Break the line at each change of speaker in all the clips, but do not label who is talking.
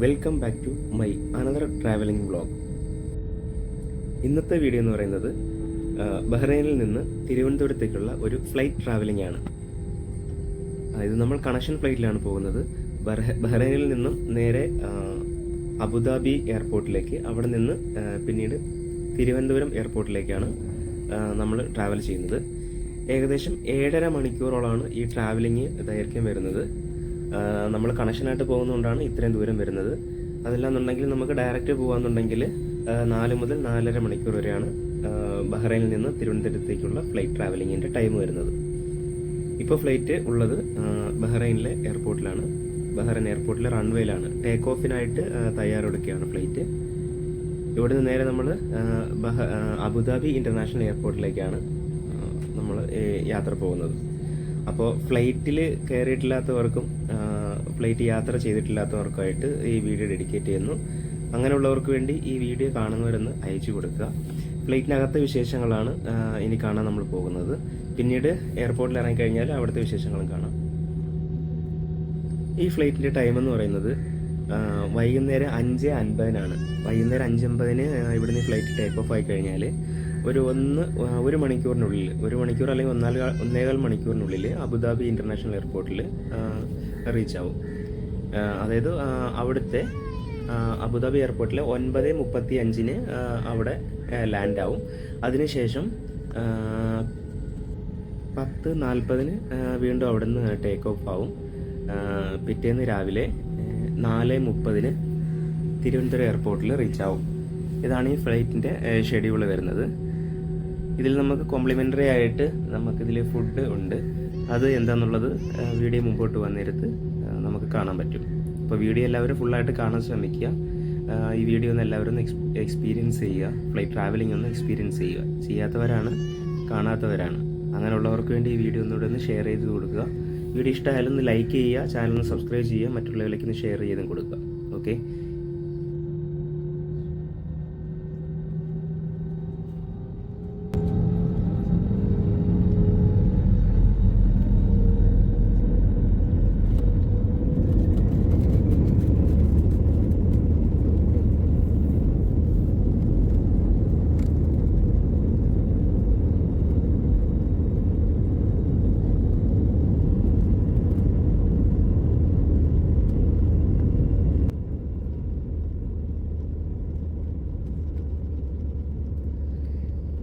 Welcome back to my another travelling vlog. ഇന്നത്തെ video എന്ന് പറയുന്നത് ബഹ്റൈനിൽ നിന്ന് തിരുവനന്തപുരത്തേക്കുള്ള ഒരു ഫ്ലൈറ്റ് ട്രാവലിംഗ് ആണ്. ഇത് നമ്മൾ കണക്ഷൻ ഫ്ലൈറ്റിലാണ് പോകുന്നത്. ബഹ്റൈനിൽ നിന്നും നേരെ അബുദാബി എയർപോർട്ടിലേക്ക്, അവിടെ നിന്ന് പിന്നീട് തിരുവനന്തപുരം എയർപോർട്ടിലേക്കാണ് നമ്മൾ ട്രാവൽ ചെയ്യുന്നത്. ഏകദേശം 7.5 മണിക്കൂറോളമാണ് ഈ ട്രാവലിംഗ് ദൈർഘ്യം വരുന്നത്. നമ്മൾ കണക്ഷനായിട്ട് പോകുന്നതുകൊണ്ടാണ് ഇത്രയും ദൂരം വരുന്നത്. അതല്ലാന്നുണ്ടെങ്കിൽ നമുക്ക് ഡയറക്റ്റ് പോകാമെന്നുണ്ടെങ്കിൽ 4 മുതൽ 4.5 മണിക്കൂർ വരെയാണ് ബഹ്റൈനിൽ നിന്ന് തിരുവനന്തപുരത്തേക്കുള്ള ഫ്ലൈറ്റ് ട്രാവലിങ്ങിൻ്റെ ടൈം വരുന്നത്. ഇപ്പോൾ ഫ്ലൈറ്റ് ഉള്ളത് ബഹ്റൈനിലെ എയർപോർട്ടിലാണ്. ബഹ്റൈൻ എയർപോർട്ടിലെ റൺവേയിലാണ്. ടേക്ക് ഓഫിനായിട്ട് തയ്യാറെടുക്കുകയാണ് ഫ്ലൈറ്റ്. ഇവിടുന്ന് നേരെ നമ്മൾ അബുദാബി ഇൻ്റർനാഷണൽ എയർപോർട്ടിലേക്കാണ് നമ്മൾ യാത്ര പോകുന്നത്. അപ്പോൾ ഫ്ലൈറ്റിൽ കയറിയിട്ടില്ലാത്തവർക്കും ഫ്ലൈറ്റ് യാത്ര ചെയ്തിട്ടില്ലാത്തവർക്കായിട്ട് ഈ വീഡിയോ ഡെഡിക്കേറ്റ് ചെയ്യുന്നു. അങ്ങനെയുള്ളവർക്ക് വേണ്ടി ഈ വീഡിയോ കാണുന്നവരെന്ന് അയച്ചു കൊടുക്കുക. ഫ്ലൈറ്റിനകത്തെ വിശേഷങ്ങളാണ് ഇനി കാണാൻ നമ്മൾ പോകുന്നത്. പിന്നീട് എയർപോർട്ടിൽ ഇറങ്ങിക്കഴിഞ്ഞാൽ അവിടുത്തെ വിശേഷങ്ങളും കാണാം. ഈ ഫ്ലൈറ്റിൻ്റെ ടൈം എന്ന് പറയുന്നത് വൈകുന്നേരം 5:50 വൈകുന്നേരം 5:50 ഇവിടുന്ന് ഫ്ലൈറ്റ് ടേക്ക് ഓഫ് ആയി കഴിഞ്ഞാൽ ഒരു മണിക്കൂറിനുള്ളിൽ, 1 മണിക്കൂർ അല്ലെങ്കിൽ 1.25 മണിക്കൂറിനുള്ളിൽ അബുദാബി ഇൻ്റർനാഷണൽ എയർപോർട്ടിൽ റീച്ച് ആവും. അതായത് അവിടുത്തെ അബുദാബി എയർപോർട്ടിൽ 9:35 അവിടെ ലാൻഡ് ആവും. അതിനുശേഷം 10:40 വീണ്ടും അവിടെ നിന്ന് ടേക്ക് ഓഫ് ആവും. പിറ്റേന്ന് രാവിലെ 4:30 തിരുവനന്തപുരം എയർപോർട്ടിൽ റീച്ച് ആവും. ഇതാണ് ഈ ഫ്ലൈറ്റിൻ്റെ ഷെഡ്യൂൾ വരുന്നത്. ഇതിൽ നമുക്ക് കോംപ്ലിമെൻ്ററി ആയിട്ട് നമുക്കിതിൽ ഫുഡ് ഉണ്ട്. അത് എന്താണെന്നുള്ളത് വീഡിയോ മുമ്പോട്ട് വന്നിരുത്ത് നമുക്ക് കാണാൻ പറ്റും. അപ്പോൾ വീഡിയോ എല്ലാവരും ഫുള്ളായിട്ട് കാണാൻ ശ്രമിക്കുക. ഈ വീഡിയോ ഒന്ന് എല്ലാവരും എക്സ്പീരിയൻസ് ചെയ്യുക. ഫ്ലൈറ്റ് ട്രാവലിംഗ് ഒന്ന് എക്സ്പീരിയൻസ് ചെയ്യുക. ചെയ്യാത്തവരാണ്, കാണാത്തവരാണ്. അങ്ങനെയുള്ളവർക്ക് വേണ്ടി ഈ വീഡിയോ ഒന്നുകൂടെ ഒന്ന് ഷെയർ ചെയ്ത് കൊടുക്കുക. വീഡിയോ ഇഷ്ടമായാലും ഒന്ന് ലൈക്ക് ചെയ്യുക, ചാനൽ ഒന്ന് സബ്സ്ക്രൈബ് ചെയ്യുക, മറ്റുള്ളവരിലേക്ക് ഒന്ന് ഷെയർ ചെയ്തും കൊടുക്കുക. ഓക്കെ.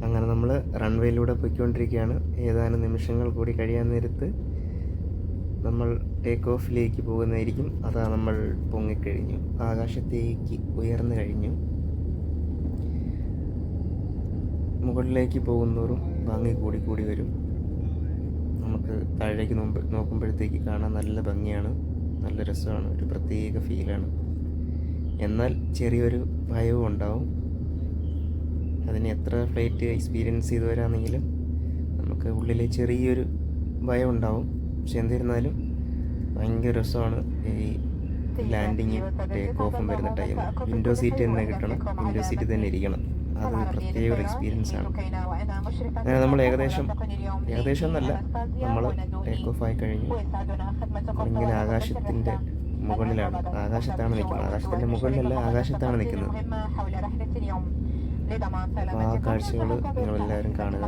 അങ്ങനെ നമ്മൾ റൺവേയിലൂടെ പോയിക്കൊണ്ടിരിക്കുകയാണ്. ഏതാനും നിമിഷങ്ങൾ കൂടി കഴിയാൻ നേരത്ത് നമ്മൾ ടേക്ക് ഓഫിലേക്ക് പോകുന്നതായിരിക്കും. അതാ നമ്മൾ പൊങ്ങിക്കഴിഞ്ഞു, ആകാശത്തേക്ക് ഉയർന്നു കഴിഞ്ഞു. മുകളിലേക്ക് പോകുന്നതോറും ഭംഗി കൂടി വരും. നമുക്ക് താഴേക്ക് നോക്കുമ്പോഴത്തേക്ക് കാണാൻ നല്ല ഭംഗിയാണ്, നല്ല രസമാണ്, ഒരു പ്രത്യേക ഫീലാണ്. എന്നാൽ ചെറിയൊരു ഭയവും ഉണ്ടാവും. അതിന് എത്ര ഫ്ലൈറ്റ് എക്സ്പീരിയൻസ് ചെയ്തവരാണെങ്കിലും നമുക്ക് ഉള്ളിൽ ചെറിയൊരു ഭയം ഉണ്ടാവും. പക്ഷെ എന്നിരുന്നാലും ഭയങ്കര രസമാണ് ഈ ലാൻഡിങ്ങും ടേക്ക് ഓഫും വരുന്ന ടൈം. വിൻഡോ സീറ്റ് തന്നെ കിട്ടണം, വിൻഡോ സീറ്റ് തന്നെ ഇരിക്കണം. അത് പ്രത്യേക ഒരു എക്സ്പീരിയൻസ് ആണ്. അങ്ങനെ നമ്മൾ ഏകദേശം എന്നല്ല, നമ്മൾ ടേക്ക് ഓഫ് ആയി കഴിഞ്ഞു. ഇങ്ങനെ ആകാശത്തിൻ്റെ മുകളിലാണ്, ആകാശത്താണ് നിൽക്കുന്നത്. ആകാശത്തിൻ്റെ മുകളിലല്ല, ആകാശത്താണ് നിൽക്കുന്നത്. ആ കാഴ്ചകൾ നിങ്ങളെല്ലാവരും കാണുക.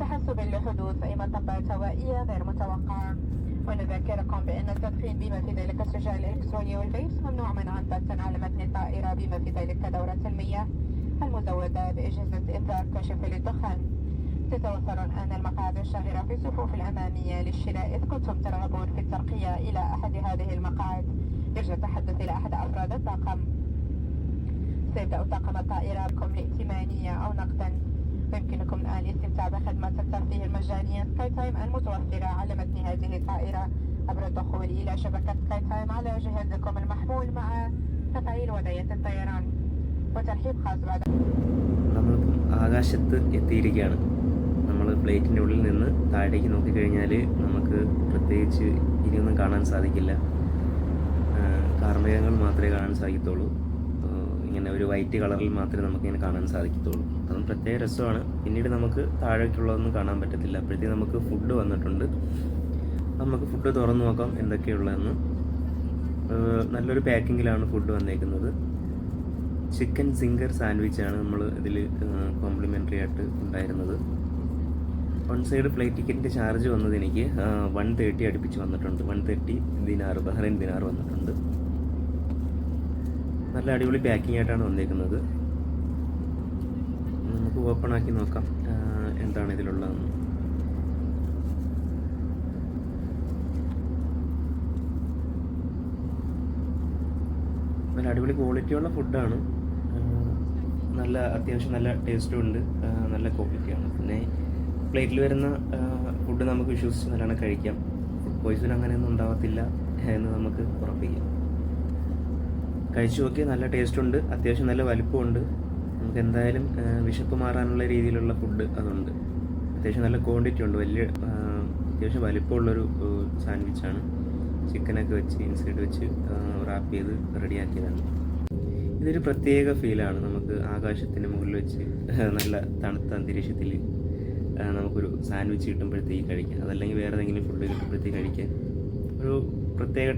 تحسب لحدوث أي مطبات هوائية غير متوقعة. ونذكركم بأن التدخين بما في ذلك السجال الإلكتروني والفيس ممنوع منعا باتا على متن الطائرة، بما في ذلك دورة المياه المزودة بأجهزة إنذار كشف للدخان. تتوفر الآن المقاعد الشاهرة في الصفوف الأمامية للشراء. إذ كنتم ترغبون في الترقية إلى أحد هذه المقاعد يرجى التحدث إلى أحد أفراد الطاقم. سيبدأ طاقم الطائرة بكم لائتمانية أو نقدا. ويمكنكم الآن الاستمتاع بخدمة الترفيه المجانية سكاي تايم المتوفرة على متن هذه الطائرة عبر الدخول إلى شبكة سكاي تايم على جهازكم المحمول مع تفعيل وضعية الطيران. وترحيب خاص بعد. നമ്മളിപ്പം ആകാശത്ത് എത്തിയിരിക്കുകയാണ്. നമ്മൾ ഫ്ലൈറ്റിൻ്റെ ഉള്ളിൽ നിന്ന് താഴേക്ക് നോക്കിക്കഴിഞ്ഞാൽ നമുക്ക് പ്രത്യേകിച്ച് ഇനിയൊന്നും കാണാൻ സാധിക്കില്ല. കാർമേഘങ്ങൾ മാത്രമേ കാണാൻ സാധിക്കത്തുള്ളൂ. ഇങ്ങനെ ഒരു വൈറ്റ് കളറിൽ മാത്രമേ നമുക്കിങ്ങനെ കാണാൻ സാധിക്കത്തുള്ളൂ. അതും പ്രത്യേക രസമാണ്. പിന്നീട് നമുക്ക് താഴേക്കുള്ളതൊന്നും കാണാൻ പറ്റത്തില്ല. അപ്പോഴത്തേക്ക് നമുക്ക് ഫുഡ് വന്നിട്ടുണ്ട്. നമുക്ക് ഫുഡ് തുറന്നു നോക്കാം എന്തൊക്കെയുള്ളതെന്ന്. നല്ലൊരു പാക്കിങ്ങിലാണ് ഫുഡ് വന്നേക്കുന്നത്. ചിക്കൻ സിംഗർ സാൻഡ്വിച്ചാണ് നമ്മൾ ഇതിൽ കോംപ്ലിമെൻ്ററി ആയിട്ട് ഉണ്ടായിരുന്നത്. വൺ സൈഡ് ഫ്ലൈറ്റ് ടിക്കറ്റിൻ്റെ ചാർജ് വന്നത് എനിക്ക് 130 അടുപ്പിച്ച് വന്നിട്ടുണ്ട്. 130 ദിനാർ, ബഹ്റൈൻ ദിനാർ വന്നിട്ടുണ്ട്. നല്ല അടിപൊളി പാക്കിംഗ് ആയിട്ടാണ് വന്നേക്കുന്നത്. നമുക്ക് ഓപ്പൺ ആക്കി നോക്കാം എന്താണ് ഇതിലുള്ളതെന്ന്. നല്ല അടിപൊളി ക്വാളിറ്റിയുള്ള ഫുഡാണ്. നല്ല അത്യാവശ്യം നല്ല ടേസ്റ്റും ഉണ്ട്, നല്ല ക്വാളിറ്റിയാണ്. പിന്നെ പ്ലേറ്റിൽ വരുന്ന ഫുഡ് നമുക്ക് വിശ്വസിച്ച് നല്ലോണം കഴിക്കാം. ഫുഡ് പോയ്സൺ അങ്ങനെയൊന്നും ഉണ്ടാവത്തില്ല എന്ന് നമുക്ക് ഉറപ്പിക്കാം. കഴിച്ചു നോക്കി, നല്ല ടേസ്റ്റുണ്ട്, അത്യാവശ്യം നല്ല വലിപ്പമുണ്ട്. നമുക്ക് എന്തായാലും വിശപ്പ് മാറാനുള്ള രീതിയിലുള്ള ഫുഡ് അതുണ്ട്. അത്യാവശ്യം നല്ല ക്വാണ്ടിറ്റി ഉണ്ട്, അത്യാവശ്യം വലിപ്പമുള്ളൊരു സാൻഡ്വിച്ചാണ്. ചിക്കനൊക്കെ വെച്ച് ഇൻസൈഡ് വെച്ച് റാപ്പ് ചെയ്ത് റെഡിയാക്കിയതാണ്. ഇതൊരു പ്രത്യേക ഫീലാണ്. നമുക്ക് ആകാശത്തിന് മുകളിൽ വെച്ച് നല്ല തണുത്ത അന്തരീക്ഷത്തിൽ നമുക്കൊരു സാൻഡ്വിച്ച് കിട്ടുമ്പോഴത്തേക്ക് കഴിക്കാം. അതല്ലെങ്കിൽ വേറെ ഏതെങ്കിലും ഫുഡ് കിട്ടുമ്പോഴത്തേക്ക് കഴിക്കാൻ ഒരു പ്രത്യേക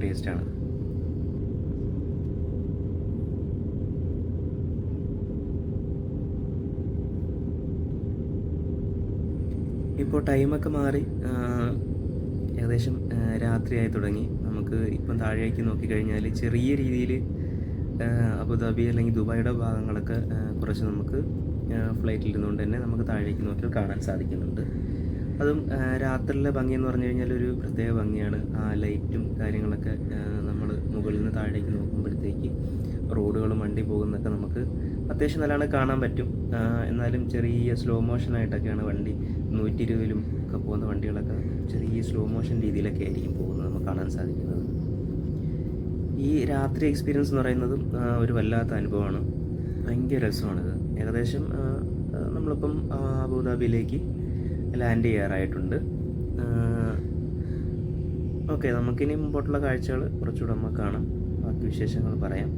ടേസ്റ്റാണ്. ഇപ്പോൾ ടൈമൊക്കെ മാറി ഏകദേശം രാത്രിയായി തുടങ്ങി. നമുക്ക് ഇപ്പം താഴേക്ക് നോക്കിക്കഴിഞ്ഞാൽ ചെറിയ രീതിയിൽ അബുദാബി അല്ലെങ്കിൽ ദുബായിയുടെ ഭാഗങ്ങളൊക്കെ കുറച്ച് നമുക്ക് ഫ്ലൈറ്റിൽ ഇരുന്നുകൊണ്ട് തന്നെ നമുക്ക് താഴേക്ക് നോക്കിയാൽ കാണാൻ സാധിക്കുന്നുണ്ട്. അതും രാത്രിയിലെ ഭംഗി എന്ന് പറഞ്ഞു കഴിഞ്ഞാൽ ഒരു പ്രത്യേക ഭംഗിയാണ്. ആ ലൈറ്റും കാര്യങ്ങളൊക്കെ നമ്മൾ മുകളിൽ നിന്ന് താഴേക്ക് നോക്കുമ്പോഴത്തേക്ക് റോഡുകളും വണ്ടി പോകുന്നതൊക്കെ നമുക്ക് അത്യാവശ്യം നല്ലതാണ് കാണാൻ പറ്റും. എന്നാലും ചെറിയ സ്ലോ മോഷനായിട്ടൊക്കെയാണ് വണ്ടി 120-ലും ഒക്കെ പോകുന്ന വണ്ടികളൊക്കെ ചെറിയ സ്ലോ മോഷൻ രീതിയിലൊക്കെ ആയിരിക്കും പോകുന്നത് നമുക്ക് കാണാൻ സാധിക്കുന്നത്. ഈ രാത്രി എക്സ്പീരിയൻസ് എന്ന് പറയുന്നതും ഒരു വല്ലാത്ത അനുഭവമാണ്. ഭയങ്കര രസമാണിത്. ഏകദേശം നമ്മളിപ്പം അബുദാബിയിലേക്ക് ലാൻഡ് ചെയ്യാറായിട്ടുണ്ട്. ഓക്കെ, നമുക്കിനി മുമ്പോട്ടുള്ള കാഴ്ചകൾ കുറച്ചുകൂടെ നമുക്ക് കാണാം. ബാക്കി വിശേഷങ്ങൾ പറയാം.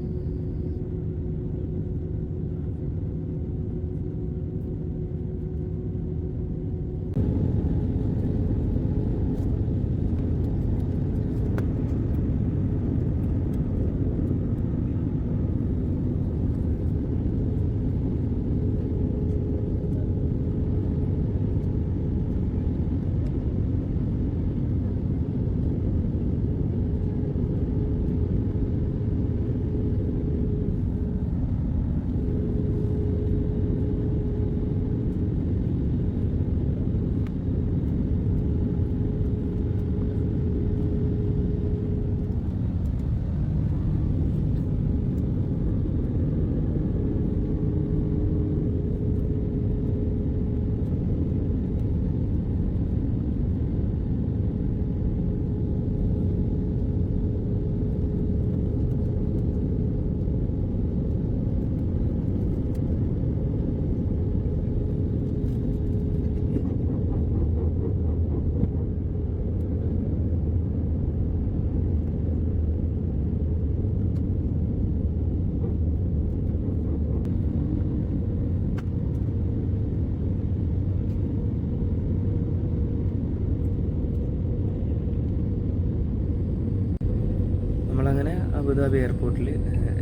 നമ്മളങ്ങനെ അബുദാബി എയർപോർട്ടിൽ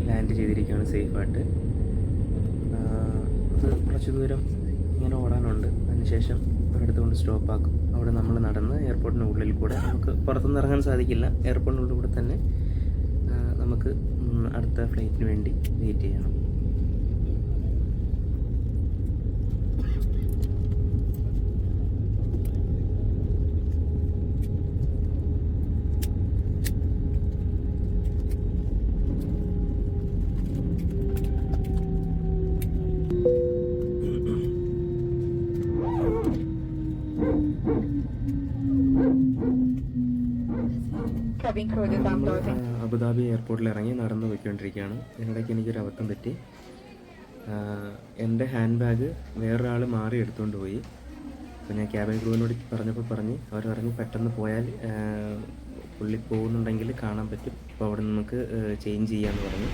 ലാൻഡ് ചെയ്തിരിക്കുകയാണ് സേഫായിട്ട്. അത് കുറച്ച് ദൂരം ഇങ്ങനെ ഓടാനുണ്ട്. അതിനുശേഷം ഒരിടത്ത് കൊണ്ട് സ്റ്റോപ്പാക്കും. അവിടെ നമ്മൾ നടന്ന് എയർപോർട്ടിൻ്റെ ഉള്ളിൽ കൂടെ, നമുക്ക് പുറത്തുനിന്ന് ഇറങ്ങാൻ സാധിക്കില്ല, എയർപോർട്ടിൻ്റെ ഉള്ളിൽ കൂടെ തന്നെ നമുക്ക് അടുത്ത ഫ്ലൈറ്റിന് വേണ്ടി വെയിറ്റ് ചെയ്യണം. അബുദാബി എയർപോർട്ടിൽ ഇറങ്ങി നടന്നു പോയിക്കൊണ്ടിരിക്കുകയാണ്. ഇതിനിടയ്ക്ക് എനിക്കൊരു അബദ്ധം പറ്റി. എൻ്റെ ഹാൻഡ് ബാഗ് വേറൊരാൾ മാറി എടുത്തുകൊണ്ട് പോയി. അപ്പോൾ ഞാൻ ക്യാബിൻ ക്രൂവിനോട് പറഞ്ഞ് അവർ പറഞ്ഞ് പെട്ടെന്ന് പോയാൽ പുള്ളി പോകുന്നുണ്ടെങ്കിൽ കാണാൻ പറ്റും, അപ്പോൾ അവിടെ നമുക്ക് ചേഞ്ച് ചെയ്യാമെന്ന് പറഞ്ഞു.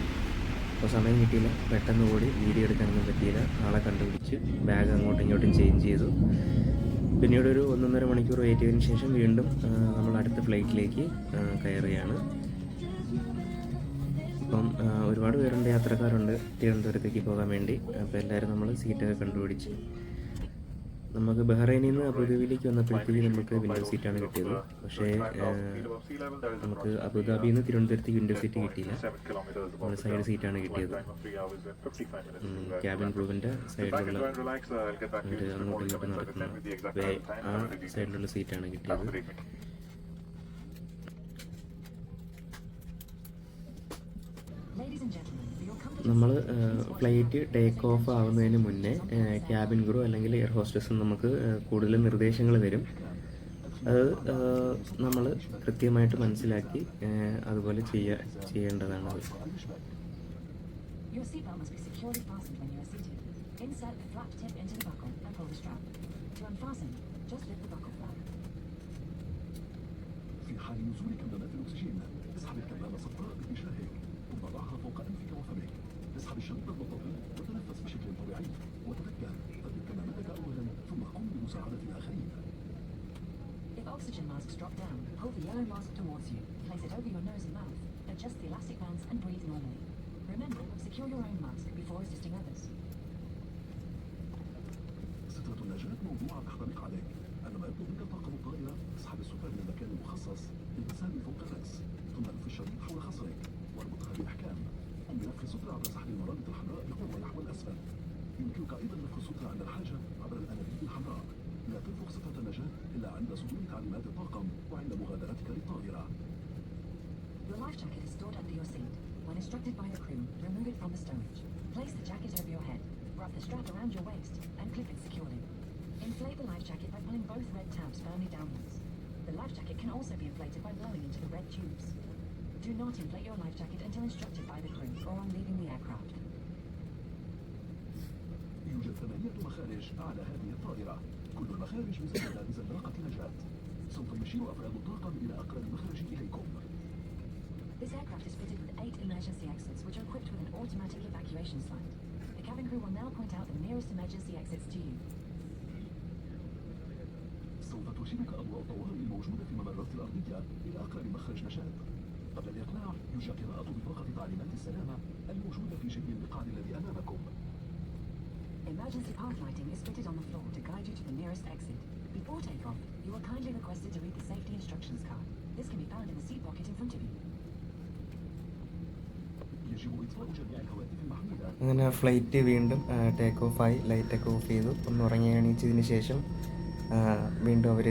അപ്പോൾ സമയം കിട്ടിയില്ല, പെട്ടെന്ന് കൂടി വീഡിയോ എടുക്കാനൊന്നും പറ്റിയില്ല. ആളെ കണ്ടുപിടിച്ച് ബാഗ് അങ്ങോട്ടും ഇങ്ങോട്ടും ചേഞ്ച് ചെയ്തു. പിന്നീട് ഒരു 1.5 മണിക്കൂർ വെയിറ്റ് ചെയ്തതിന് ശേഷം വീണ്ടും നമ്മൾ അടുത്ത ഫ്ലൈറ്റിലേക്ക് കയറുകയാണ്. അപ്പം ഒരുപാട് പേരുണ്ട്, യാത്രക്കാരുണ്ട് തിരുവനന്തപുരത്തേക്ക് പോകാൻ വേണ്ടി. അപ്പോൾ എല്ലാവരും നമ്മൾ സീറ്റൊക്കെ കണ്ടുപിടിച്ച് നമുക്ക് ബഹ്റൈനിൽ നിന്ന് അബുദാബിയിലേക്ക് വന്നപ്പോഴത്തേക്ക് നമുക്ക് വിൻഡോ സീറ്റാണ് കിട്ടിയത്. പക്ഷേ നമുക്ക് അബുദാബിയിൽ നിന്ന് തിരുവനന്തപുരത്തേക്ക് വിൻഡോ സീറ്റ് കിട്ടിയില്ല, നമ്മൾ സൈഡ് സീറ്റാണ് കിട്ടിയത്. ക്യാബിൻ ക്രൂവിൻ്റെ സൈഡിലുള്ള അങ്ങോട്ടും ഇങ്ങോട്ടും നടക്കുന്ന ആ സൈഡിലുള്ള സീറ്റാണ് കിട്ടിയത്. നമ്മൾ ഫ്ലൈറ്റ് ടേക്ക് ഓഫ് ആവുന്നതിന് മുന്നേ ക്യാബിൻ ക്രൂ അല്ലെങ്കിൽ എയർ ഹോസ്റ്റസ് നമുക്ക് കൂടുതൽ നിർദ്ദേശങ്ങൾ തരും. അത് നമ്മൾ കൃത്യമായിട്ട് മനസ്സിലാക്കി അതുപോലെ ചെയ്യേണ്ടതാണ്.
في حال نزول كمامات الأكسجين اسحب الكمامة الصفراء باتجاهك ثم ضعها فوق أنفك وفمك. اسحب الشريط البطاري وتنفس بشكل طبيعي وتذكر ثبت كمامتك أولا ثم قم بمساعدة الآخرين.
If oxygen masks drop down, pull the yellow mask towards you. Place it over your nose and mouth. Adjust the elastic bands and breathe normally. Remember, secure your own mask before assisting others.
سترة النجاة موضوعة تحترق عليك. عندما يطلب منك طاقم الطائرة اسحب السترة من المكان المخصص البسها من فوق الرأس ثم لف الشريط حول خصرك واربطها بإحكام. قم بلف السترة عبر سحب المرابط الحمراء بقوة نحو الأسفل. يمكنك أيضا لف السترة عند الحاجة عبر الأنابيب الحمراء. لا تنفخ سترة النجاة إلا عند صدور تعليمات الطاقم وعند مغادرتك للطائرة.
Your life jacket is stored under your seat. When instructed by the crew, remove it from the stowage. Place the jacket over your head. Wrap the strap around your waist and clip it securely. Inflate the life jacket by pulling both red tabs firmly downwards. The life jacket can also be inflated by blowing into the red tubes. Do not inflate your life jacket until instructed by the crew or on leaving the aircraft.
يوجد 8 مخارج أعلى هذه الطائرة. كل المخارج مزودة بزلاقة نجاة. سوف يشير أفراد الطاقم إلى أقرب مخرج إليكم.
This aircraft is fitted with 8 emergency exits which are equipped with an automatic evacuation slide. The cabin crew will now point out the nearest emergency exits to you.
سوف ترشدك أضواء الطوارئ الموجودة في الممرات الأرضية إلى أقرب مخرج نجاة. قبل الإقلاع يرجى قراءة بطاقة تعليمات السلامة الموجودة في جيب المقعد الذي أمامكم.
Emergency path lighting is fitted on the floor to guide you to the nearest exit. Before takeoff, you are kindly requested to read the safety instructions card. This can be found in the seat pocket in front of you.
يجب إطفاء جميع الهواتف المحمولة.
അങ്ങനെ flight വീണ്ടും take ഓഫായി, ലൈറ്റൊക്കെ of ചെയ്തു, ഒന്ന് ഉറങ്ങി എണീച്ചതിന് ശേഷം വീണ്ടും അവർ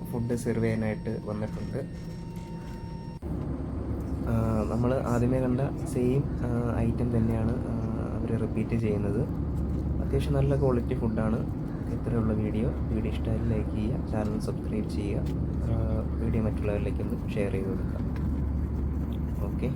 food serve ചെയ്യാനായിട്ട് വന്നിട്ടുണ്ട്. നമ്മൾ ആദ്യമേ കണ്ട സെയിം ഐറ്റം തന്നെയാണ് അവർ റിപ്പീറ്റ് ചെയ്യുന്നത്. അത്യാവശ്യം നല്ല ക്വാളിറ്റി ഫുഡാണ്. ഇത്രയുള്ള വീഡിയോ ഇഷ്ടമായി ലൈക്ക് ചെയ്യുക, ചാനൽ സബ്സ്ക്രൈബ് ചെയ്യുക, വീഡിയോ മറ്റുള്ളവരിലേക്കൊന്ന് ഷെയർ ചെയ്ത് കൊടുക്കുക. ഓക്കെ.